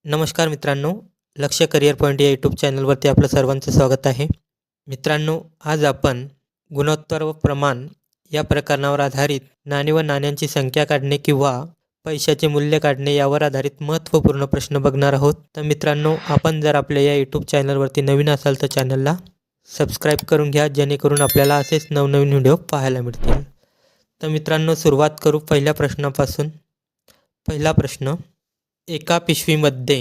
नमस्कार मित्रांनो, लक्ष्य करिअर पॉईंट या यूट्यूब चॅनलवरती आपलं सर्वांचं स्वागत आहे. मित्रांनो, आज आपण गुणोत्तर व प्रमाण या प्रकरणावर आधारित नाणी व नाण्यांची संख्या काढणे किंवा पैशाचे मूल्य काढणे यावर आधारित महत्त्वपूर्ण प्रश्न बघणार आहोत. तर मित्रांनो, आपण जर आपल्या या यूट्यूब चॅनलवरती नवीन असाल तर चॅनलला सबस्क्राईब करून घ्या, जेणेकरून आपल्याला असेच नवनवीन व्हिडिओ पाहायला मिळतील. तर मित्रांनो, सुरुवात करू पहिल्या प्रश्नापासून. पहिला प्रश्न, एका पिशवीमध्ये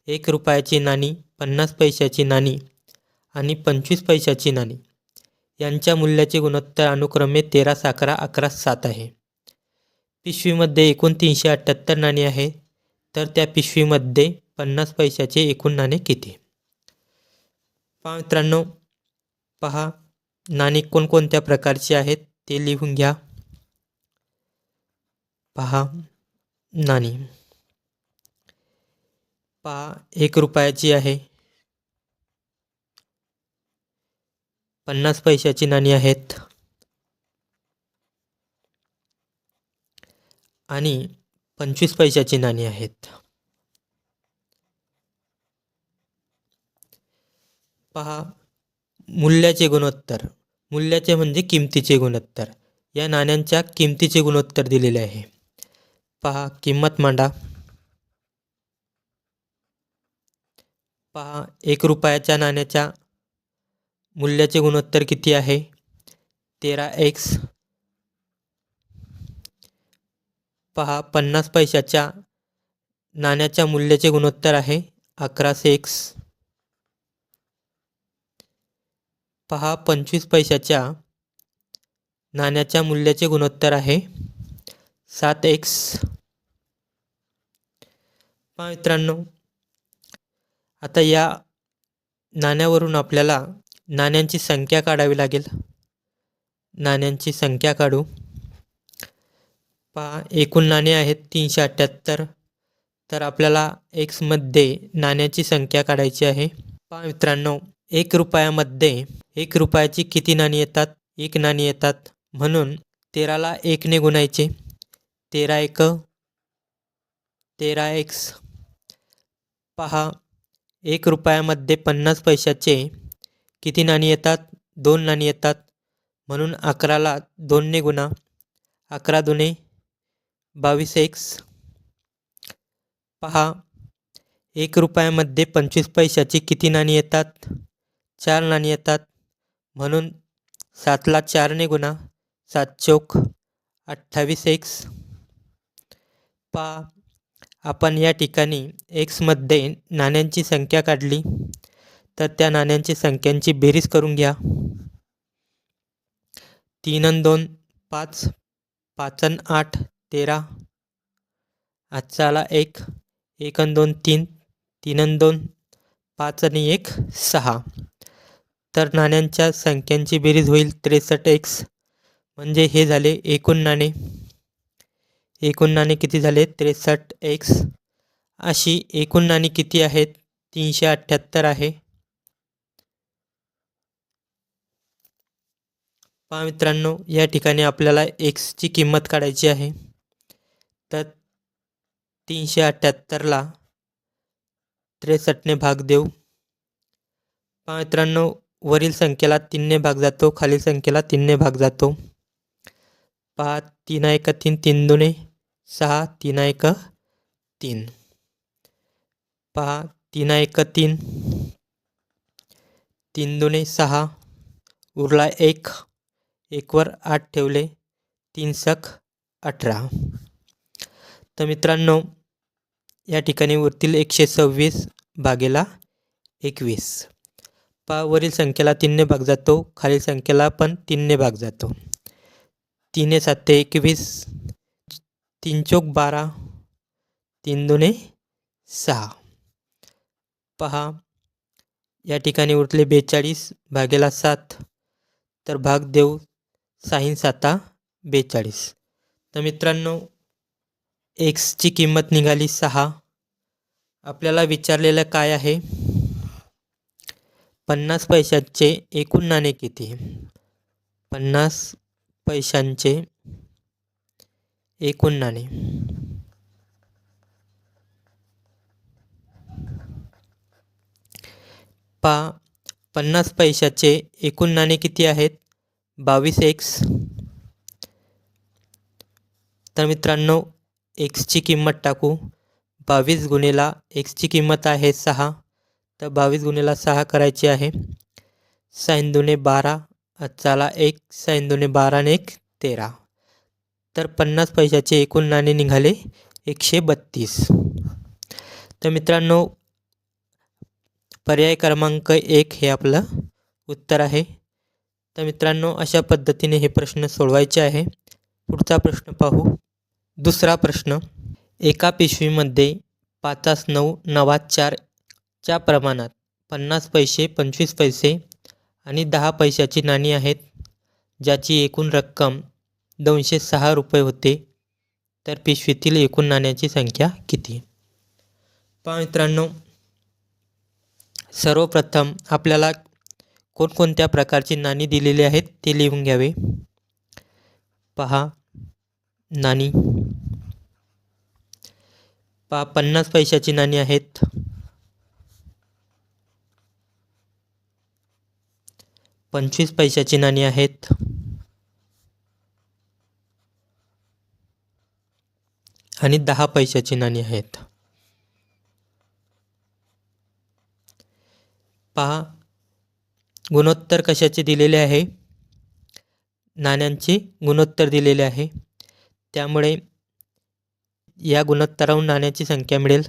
1 रुपयाची नाणी, 50 पैशाची नाणी आणि 25 पैशाची नाणी यांच्या मूल्याचे गुणोत्तर अनुक्रमे 13, 11, 11, 7 आहे. पिशवीमध्ये एकूण 378 नाणी आहे, तर त्या पिशवीमध्ये 50 पैशाचे एकूण नाणे किती? पहा मित्रांनो, पहा नाणी कोणकोणत्या प्रकारची आहेत ते लिहून घ्या. पहा नाणी, पहा 1 रुपयाची आहे, 50 पैशाची नाणी आहेत आणि 25 पैशाची नाणी आहेत. पहा मूल्याचे गुणोत्तर, मूल्याचे म्हणजे किमतीचे गुणोत्तर. या नाण्यांच्या किमतीचे गुणोत्तर दिलेले आहे. पहा किंमत मांडा. पहा 1 रुपयाच्या नाण्याच्या मूल्याचे गुणोत्तर किती आहे? 13x. पहा 50 पैशाच्या नाण्याच्या मूल्याचे गुणोत्तर आहे 11x. पहा 25 पैशाच्या नाण्याच्या मूल्याचे गुणोत्तर आहे 7x. पहा मित्रांनो, आता या नाण्यावरून आपल्याला नाण्यांची संख्या काढावी लागेल. नाण्यांची संख्या काढू. पहा एकूण नाणे आहेत 378, तर आपल्याला एक्समध्ये नाण्याची संख्या काढायची आहे. पहा मित्रांनो, 1 रुपयामध्ये 1 रुपयाची किती नाणी येतात? 1 नाणी येतात, म्हणून 13ला 1 ने गुणायचे. 13 1 13x. पहा 1 रुपयामध्ये 50 पैशाचे किती नाणी येतात? 2 नाणी येतात, म्हणून 11ला 2 ने गुणा. 11 दुणे 22x. पहा 1 रुपयामध्ये 25 पैशाची किती नाणी येतात? 4 नाणी येतात, म्हणून 7ला 4 ने गुणा. 7 चौक 28x. पहा आपण या ठिकाणी एक्समध्ये नाण्यांची संख्या काढली, तर त्या नाण्यांची संख्यांची बेरीज करून घ्या. 3 आणि 2 5, 5 आणि 8 13. आजचा आला 1, 1 आणि 2 3, 3 आणि 2 5 आणि 1 6. तर नाण्यांच्या संख्यांची बेरीज होईल 63x. म्हणजे हे झाले एकूण नाणे. एकूण नाणे किती झाले? 63x. अशी एकूण नाणी किती आहेत? 378 आहे. पहा मित्रांनो, या ठिकाणी आपल्याला एक्सची किंमत काढायची आहे, तर 378ला 63ने भाग देऊ. पहा मित्रांनो, वरील संख्येला 3ने भाग जातो, खालील संख्येला 3ने भाग जातो. पहा 3 1 3, 3 दुणे 6, 3 1 3. पहा 3 1 3, 3 दुणे 6, उरला 1, 1 वर 8 ठेवले, 3 सक 18. तर मित्रांनो, या ठिकाणी उरतील 126 भागेला 21. पहा वरील संख्येला 3ने भाग जातो, खालील संख्येला पण 3ने भाग जातो. 3 7 21, 3 चौक 12, 3 दुणे 6. पहा या ठिकाणी उरले 42 भागेला 7, तर भाग देऊ 6 7 42. तर मित्रांनो, एक्सची किंमत निघाली 6. आपल्याला विचारलेलं काय आहे? 50 पैशांचे एकूण नाणे किती? 50 पैशांचे एकूण नाणे. पहा 50 पैशाचे एकूण नाणे किती आहेत? 22x. तर मित्रांनो एक्सची किंमत टाकू. 22 गुणिला एक्सची किंमत आहे 6. तर 22 गुणिला 6 करायची आहे. 6 दुणे 12. चला 1 6 दुणे 12 आणि 1 13. तर 50 पैशाचे एकूण नाणे निघाले 132. तर मित्रांनो पर्याय क्रमांक 1 हे आपलं उत्तर आहे. तर मित्रांनो अशा पद्धतीने हे प्रश्न सोडवायचे आहे. पुढचा प्रश्न पाहू. दुसरा प्रश्न. एका पिशवीमध्ये 5 9 9 4 च्या प्रमाणात 50 पैसे 25 पैसे आणि 10 पैशाची नाणी आहेत, ज्याची एकूण रक्कम 206 रुपये होते. तर पिशवीतील एकूण नाण्यांची संख्या किती? पहा मित्रांनो सर्वप्रथम आपल्याला कोणकोणत्या प्रकारची नाणी दिलेली आहेत ते लिहून घ्यावे. पहा नाणी. पहा 50 पैशाची नाणी आहेत. 25 पैशाची नाणी आहेत. आणि 10 पैशाची नाणी आहेत. पहा गुणोत्तर कशाचे दिलेले आहे? नाण्यांचे गुणोत्तर दिलेले आहे. त्यामुळे या गुणोत्तरावरून नाण्यांची संख्या मिळेल.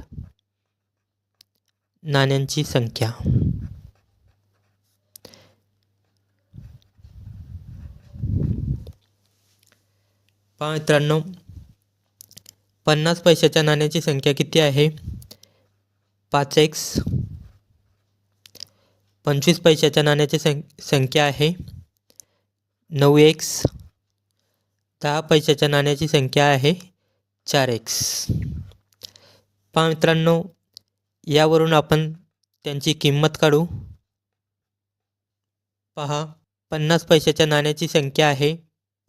नाण्यांची संख्या. पहा मित्रांनो 50 पैशाच्या नाण्याची संख्या किती आहे? 5x. 25 पैशाच्या नाण्याची संख्या आहे 9x. 10 पैशाच्या नाण्याची संख्या आहे 4x. पहा मित्रांनो यावरून आपण त्यांची किंमत काढू. पहा 50 पैशाच्या नाण्याची संख्या आहे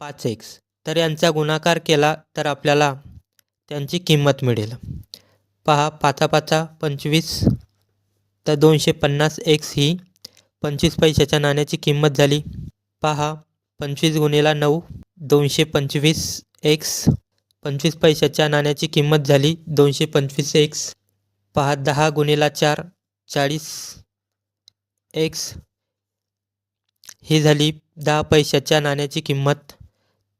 5x. तर यांचा गुणाकार केला तर आपल्याला त्यांची किंमत मिळेल. पहा 5 5 25. तर 250x ही 25 पैशाच्या नाण्याची किंमत झाली. पहा 25 गुणिला 9 225x. 25 पैशाच्या नाण्याची किंमत झाली 225x. पहा 10 गुणिला 4 40x. ही झाली 10 पैशाच्या नाण्याची किंमत.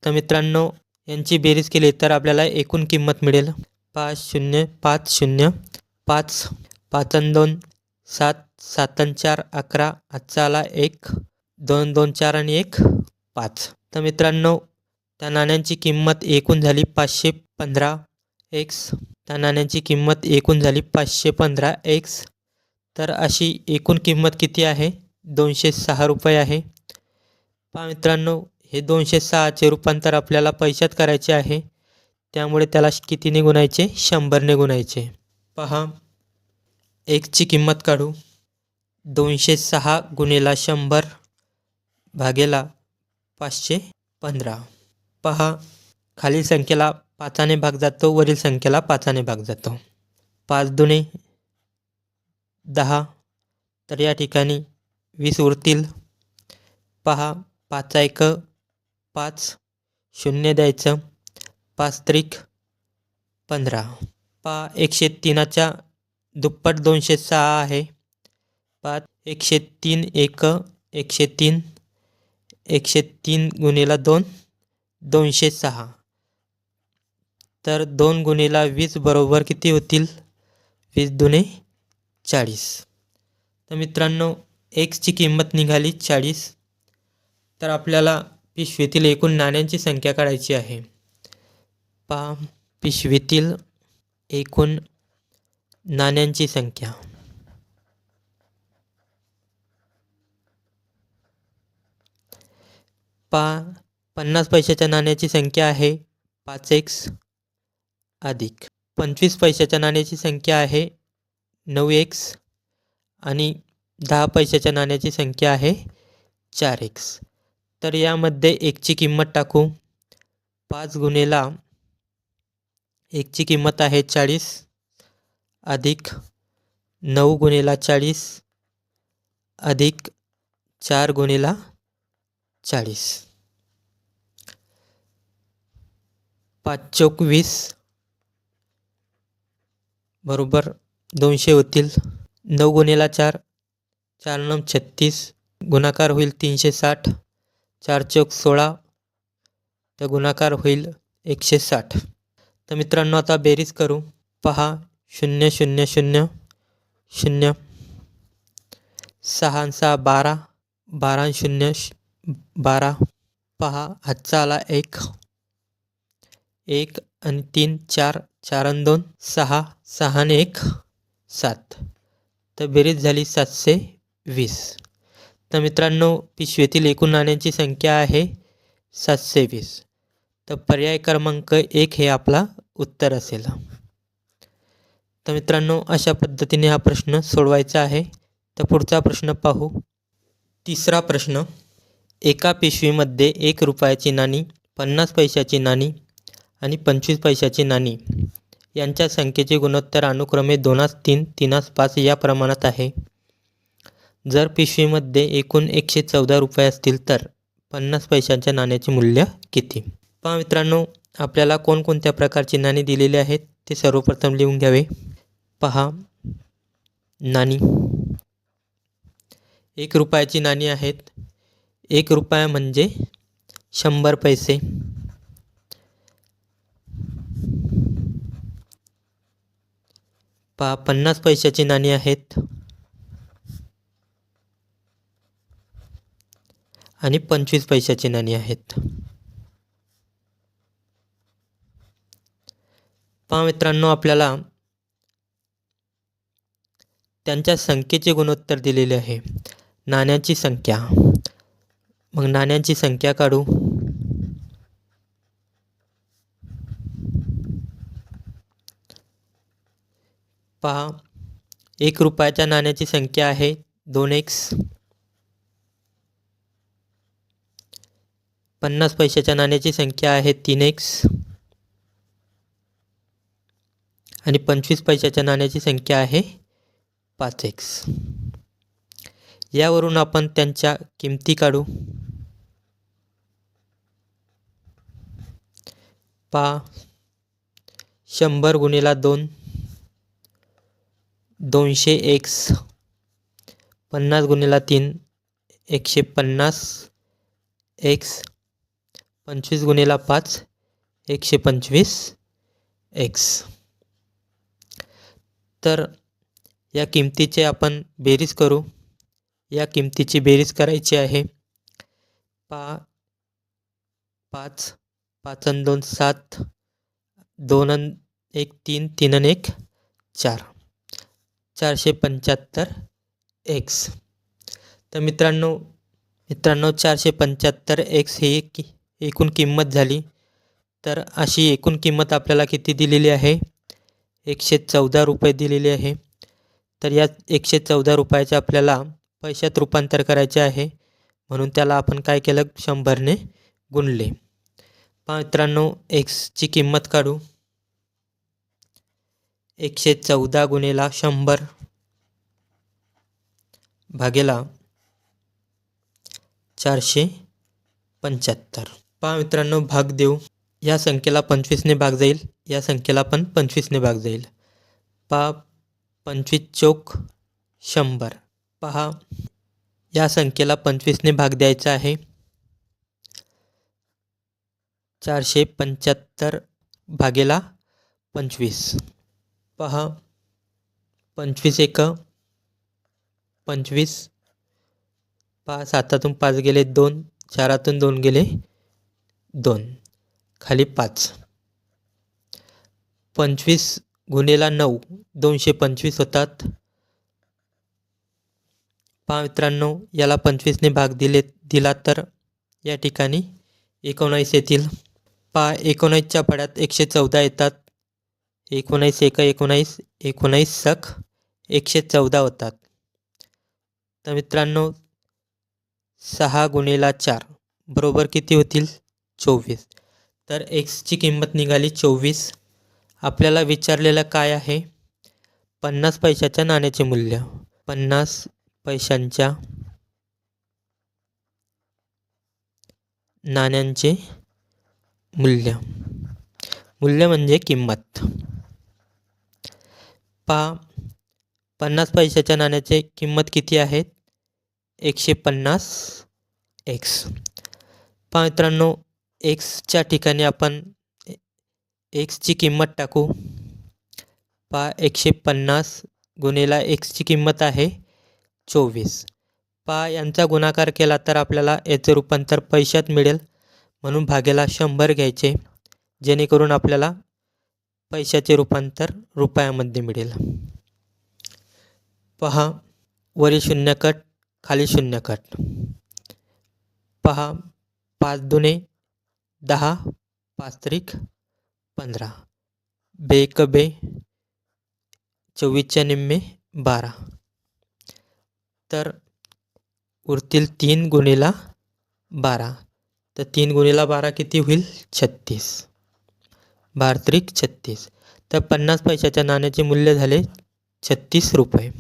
तर मित्रांनो यांची बेरीज केली तर आपल्याला एकूण किंमत मिळेल. 5 0 5 0 5 5 2 7 7 4 11. आजचा आला 1 2 2 4 आणि 1 5. तर मित्रांनो त्या नाण्यांची किंमत एकूण झाली 515x. त्या नाण्यांची किंमत एकूण झाली 515x. तर अशी एकूण किंमत किती आहे? 206 रुपये आहे. पहा मित्रांनो हे 206चे रूपांतर आपल्याला पैशात करायचे आहे. त्यामुळे त्याला कितीने गुणायचे? 100ने गुणायचे. पहा एक्सची किंमत काढू. 206 गुणिला 100 भागेला 515. पहा खालील संख्येला 5ने भाग जातो, वरील संख्येला 5ने भाग जातो. 5 दुणे 10. तर या ठिकाणी 20 उरतील. पहा 5 1 5 0 द्यायचं. 5 त्रिक 15. पहा 103च्या दुप्पट 206 आहे. 103 1 103. 103 गुणिला 2 206. तर 2 गुणिला 20 बरोबर किती होतील? 20 दुणे 40. तर मित्रांनो एक्सची किंमत निघाली 40. तर आपल्याला पिशवीतील एकूण नाण्यांची संख्या काढायची आहे. पहा पिशवीतील एकूण नाण्यांची संख्या. पहा 50 पैशाच्या नाण्याची संख्या आहे 5x अधिक 25 पैशाच्या नाण्याची संख्या आहे 9x आणि 10 पैशाच्या नाण्याची संख्या आहे 4x. तर यामध्ये एकची किंमत टाकू. 5 गुणिला एकची किंमत आहे 40 अधिक 9 गुणिला 40 अधिक 4 गुणिला 40, 5 चौक 20 बरोबर 200 होतील. 9 गुणिला 4, 4 9 36, गुणाकार होईल 360, 4 चौक 16, तर गुणाकार होईल 160. तर मित्रांनो आता बेरीज करू. पहा 0 0 0 0, 6 6 12, 12 0 12. पहा हातचा आला 1, 1 आणि 3 4, 4 आणि 2 6, 6 आणि 1 7. तर बेरीज झाली 720. तर मित्रांनो पिशवीतील एकूण नाण्यांची संख्या आहे 720. तर पर्याय क्रमांक 1 हे आपला उत्तर असेल. तर मित्रांनो अशा पद्धतीने हा प्रश्न सोडवायचा आहे. तर पुढचा प्रश्न पाहू. तिसरा प्रश्न. एका पिशवीमध्ये 1 रुपयाची नाणी, 50 पैशाची नाणी आणि 25 पैशाची नाणी यांच्या संख्येचे गुणोत्तर अनुक्रमे 2:3, 3:5 या प्रमाणात आहे. जर पिशवीमध्ये एकूण 114 रुपये असतील तर 50 पैशांच्या नाण्याचे मूल्य किती? पहा मित्रांनो आपल्याला कोणकोणत्या प्रकारची नाणी दिलेली आहेत ते सर्वप्रथम लिहून घ्यावे. पहा नाणी 1 रुपयाची नाणी आहेत. 1 रुपया म्हणजे 100 पैसे. पहा 50 पैशाची नाणी आहेत आणि 25 पैशाची नाणी आहेत. पहा मित्रांनो आपल्याला त्यांच्या संख्येचे गुणोत्तर दिलेले आहे. नाण्यांची संख्या, मग नाण्यांची संख्या काढू. पहा 1 रुपयाच्या नाण्याची संख्या आहे 2x, 50 पैशाच्या नाण्याची संख्या आहे 3x आणि 25 पैशाच्या नाण्याची संख्या आहे 5x. यावरून आपण त्यांच्या किमती काढू. पहा 100 गुणिला 2, 200x, 50 गुणिला 3, 150x, 25 गुणिला 5, 125x. तर या किमतीचे आपण बेरीज करू. या किमतीची बेरीज करायची आहे. पहा 5, 5 आणि 2 7, 2 आणि 1 3, 3 आणि 1 4, 475x. तर मित्रांनो 475x ही एकूण किंमत झाली. तर अशी एकूण किंमत आपल्याला किती दिलेली आहे? 114 रुपये दिलेली आहे. तर या 114 रुपयाचे आपल्याला पैशात रूपांतर करायचे आहे, म्हणून त्याला आपण काय केलं? 100ने गुणले. पहा मित्रांनो एक्सची किंमत काढू. 114 गुणिला 100 भागेला 475. पहा मित्रांनो भाग देऊ. या संख्येला 25ने भाग जाईल, या संख्येला पण 25ने भाग जाईल. पहा 25 चौक 100. पहा या संख्येला 25ने भाग द्यायचा आहे. 475 भागेला 25. पहा 25 एक 25. पहा 7तून 5 गेले 2, 4तून 2 गेले 2, खाली 5. 25 गुणिला 9, 225 होतात. पहा मित्रांनो याला 25ने भाग दिला तर या ठिकाणी 19 येतील. पहा 19च्या फळ्यात 114 येतात. 19 एक 19, 19 सक 114 होतात. तर मित्रांनो 6 गुणिला 4 बरोबर किती होतील? 24. तर एक्सची किंमत निघाली 24. आपल्याला विचारलेलं काय आहे? 50 पैशाच्या नाण्याचे मूल्य. 50 पैशांच्या नाण्यांचे मूल्य. मूल्य म्हणजे किंमत. पहा 50 पैशाच्या नाण्याची किंमत किती आहे? 150 एक्स. पहा मित्रांनो, एक्सच्या ठिकाणी आपण एक्सची किंमत टाकू. पहा 150 गुणिला एक्सची किंमत आहे 24. पहा यांचा गुणाकार केला तर आपल्याला याचे रूपांतर पैशात मिळेल, म्हणून भागेला 100 घ्यायचे, जेणेकरून आपल्याला पैशाचे रूपांतर रुपयामध्ये मिळेल. पहा वरील शून्य कट, खाली शून्य कट. पहा 5 दुणे 10, 5 त्रिक 15, बेक बे 24च्या निम्मे 12. तर उरतील 3 गुणिला 12. तर 3 गुणिला 12 किती होईल? 36. 12 त्रिक 36. तर 50 पैशाच्या नाण्याचे मूल्य झाले 36 रुपये.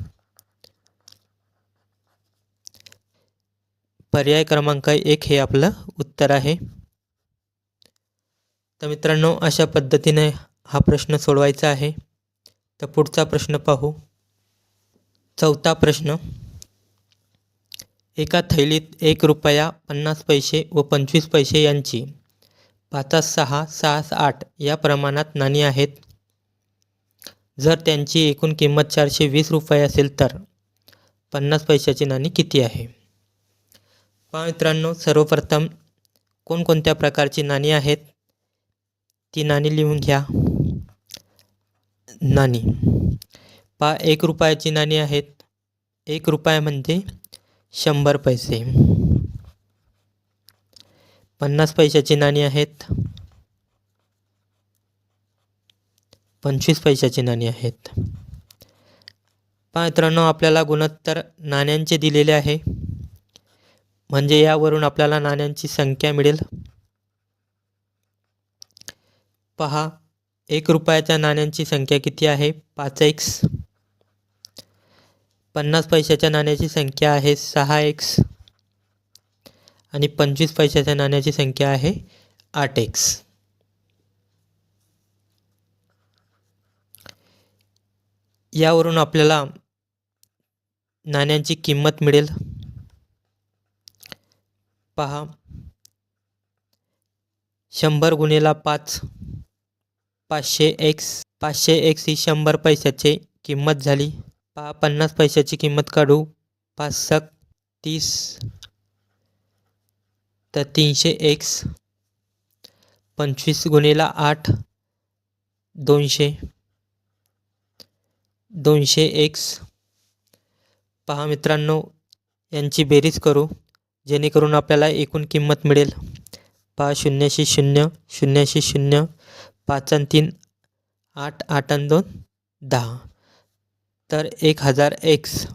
पर्याय क्रमांक 1 हे आपलं उत्तर आहे. तर मित्रांनो, अशा पद्धतीने हा प्रश्न सोडवायचा आहे. तर पुढचा प्रश्न पाहू. 4था प्रश्न. एका थैलीत 1 रुपया 50 पैसे व 25 पैसे यांची 5, 6, 6, 8 या प्रमाणात नाणी आहेत. जर त्यांची एकूण किंमत 420 रुपये असेल तर 50 पैशाची नाणी किती आहे? पहा मित्रांनो, सर्वप्रथम कोणकोणत्या प्रकारची नाणी आहेत ती नाणी लिहून घ्या. नाणी पहा 1 रुपयाची नाणी आहेत. 1 रुपया म्हणजे 100 पैसे. 50 पैशाची नाणी आहेत. 25 पैशाची नाणी आहेत. पहा मित्रांनो, आपल्याला गुणोत्तर नाण्यांचे दिलेले आहे, म्हणजे यावरून आपल्याला नाण्यांची संख्या मिळेल. पहा 1 रुपयाच्या नाण्यांची संख्या किती आहे? 5x. 50 पैशाच्या नाण्याची संख्या आहे 6x आणि 25 पैशाच्या नाण्याची संख्या आहे 8x. यावरून आपल्याला नाण्यांची किंमत मिळेल. पहा 100 गुणिला 5 500x. 500x ही 100 पैशाची किंमत झाली. पहा 50 पैशाची किंमत काढू. 5 सक 30, तर 300x. 25 गुणिला 8 200. 200x. पहा मित्रांनो, यांची बेरीज करू, जेणेकरून आपल्याला एकूण किंमत मिळेल. पहा 0 0 0 0, 5 आणि 3 8, 8 आणि 2 10. तर 1000x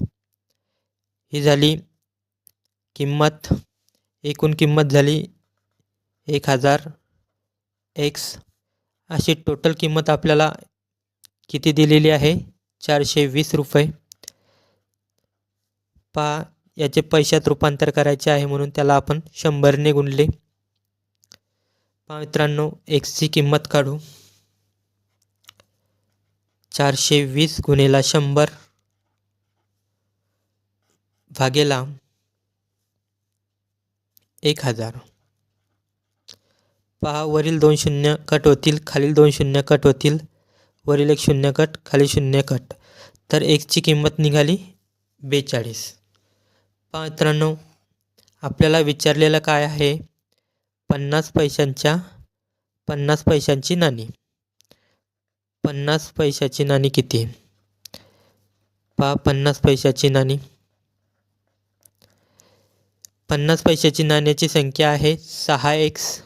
ही झाली किंमत. एकूण किंमत झाली 1000x. अशी टोटल किंमत आपल्याला किती दिलेली आहे? 420 रुपये. पहा याचे पैशात रूपांतर करायचे आहे, म्हणून त्याला आपण 100ने गुणले. पहा मित्रांनो, एक्सची किंमत काढू. 420 गुणिला 100 भागेला 1000. पहा वरील 2 शून्य कट होतील, खालील 2 शून्य कट होतील. वरील 1 शून्य कट, खाली 0 कट. तर एक्सची किंमत निघाली 42. पहा मित्रांनो, आपल्याला विचारलेलं काय आहे? 50 पैशांची नाणी. 50 पैशाची नाणी किती? पहा 50 पैशाची नाणी. 50 पैशाची नाण्याची संख्या आहे 6x.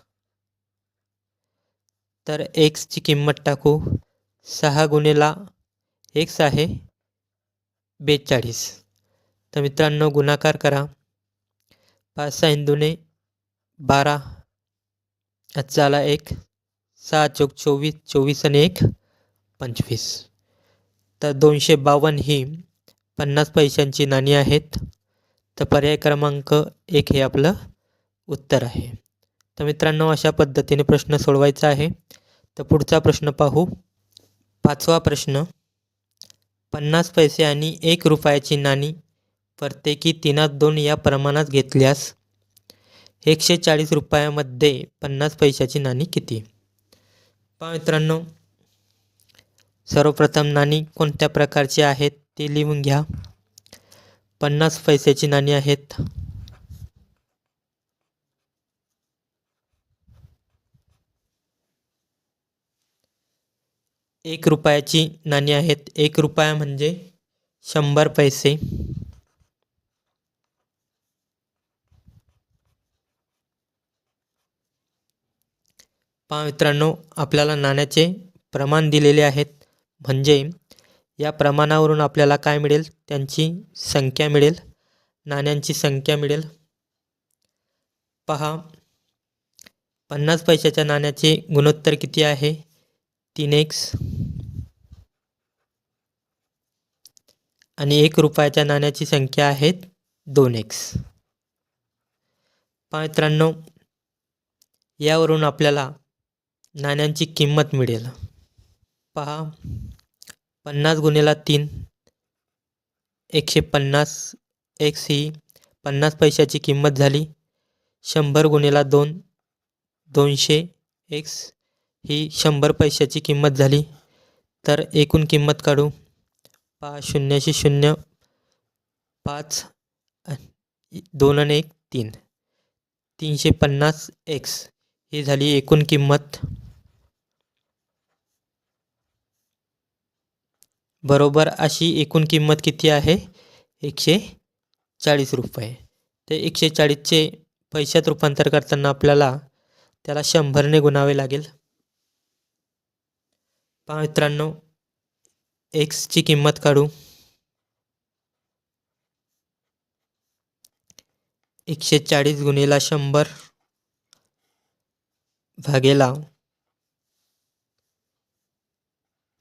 तर एक्सची किंमत टाकू. 6 गुणिला x आहे 42. तर मित्रांनो, गुणाकार करा. 5 6 दुणे 12, आजचा आला 1, 6 चौक 24, 24 आणि 1 25. तर 252 ही 50 पैशांची नाणी आहेत. तर पर्याय क्रमांक 1 हे आपलं उत्तर आहे. तर मित्रांनो, अशा पद्धतीने प्रश्न सोडवायचा आहे. तर पुढचा प्रश्न पाहू. 5वा प्रश्न. 50 पैसे आणि 1 रुपयाची नाणी प्रत्येकी 3/2 या प्रमाणात घेतल्यास 140 रुपयामध्ये 50 पैशाची नाणी किती? पहा मित्रांनो, सर्वप्रथम नाणी कोणत्या प्रकारची आहेत ते लिहून घ्या. 50 पैशाची नाणी आहेत. 1 रुपयाची नाणी आहेत. 1 रुपया म्हणजे 100 पैसे. पहा मित्रांनो, आपल्याला नाण्याचे प्रमाण दिलेले आहेत, म्हणजे या प्रमाणावरून आपल्याला काय मिळेल? त्यांची संख्या मिळेल, नाण्यांची संख्या मिळेल. पहा, 50 पैशाच्या नाण्याचे गुणोत्तर किती आहे? 3x. आणि 1 रुपयाच्या नाण्याची संख्या आहे 2x. पहा मित्रांनो, यावरून आपल्याला नाण्यांची किंमत मिळेल. पहा, 50 गुणिले 3 150 x ही 50 पैशाची किंमत झाली. 100 गुणिले 2 200 x ही 100 पैशाची किंमत झाली. तर एकूण किंमत काढू. पहा, 0शी 0 5 2 आणि 1 3 350 x ही झाली एकूण किंमत. बरोबर अशी एकूण किंमत किती आहे? 140 रुपये. ते 140चे पैशात रूपांतर करताना आपल्याला त्याला 100ने गुणावे लागेल. पहा मित्रांनो, एक्सची किंमत काढू. 140 गुणिले 100 भागेला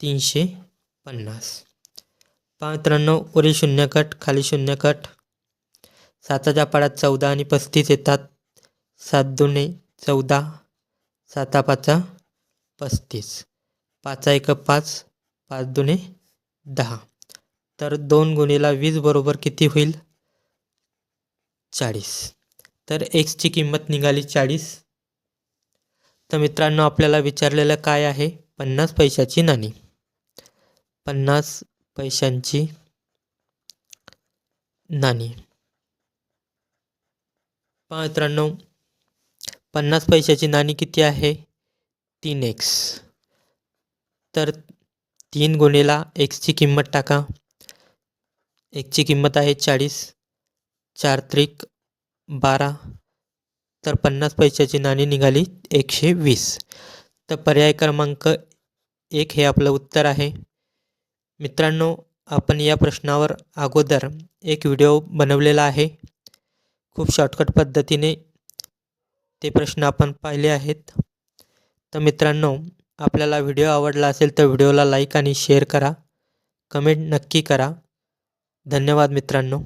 350. पहा मित्रांनो, वरील शून्य कट, खाली शून्य कट. 7च्या पाड्यात 14 आणि 35 येतात. 7 दुणे 14, 7 पाचा 35, 5 एक 5, 5 दुणे 10. तर 2 गुणिले 20 बरोबर किती होईल? 40. तर एक्सची किंमत निघाली 40. तर मित्रांनो, आपल्याला विचारलेलं काय आहे? 50 पैशाची नाणी. 50 पैशांची नाणी. पहा मित्रांनो, 50 पैशाची नाणी किती आहे? 3x. तर 3 गुणिले एक्सची किंमत टाका. एक्सची किंमत आहे 40, 4 त्रिक 12. तर 50 पैशाची नाणी निघाली 120. तर पर्याय क्रमांक 1 हे आपलं उत्तर आहे. मित्रांनो, आपण या प्रश्नावर अगोदर एक व्हिडिओ बनवलेला आहे. खूप शॉर्टकट पद्धतीने ते प्रश्न आपण पाहिले आहेत. तर मित्रांनो, आपल्याला व्हिडिओ आवडला असेल तर व्हिडिओला लाईक आणि शेअर करा, कमेंट नक्की करा. धन्यवाद मित्रांनो.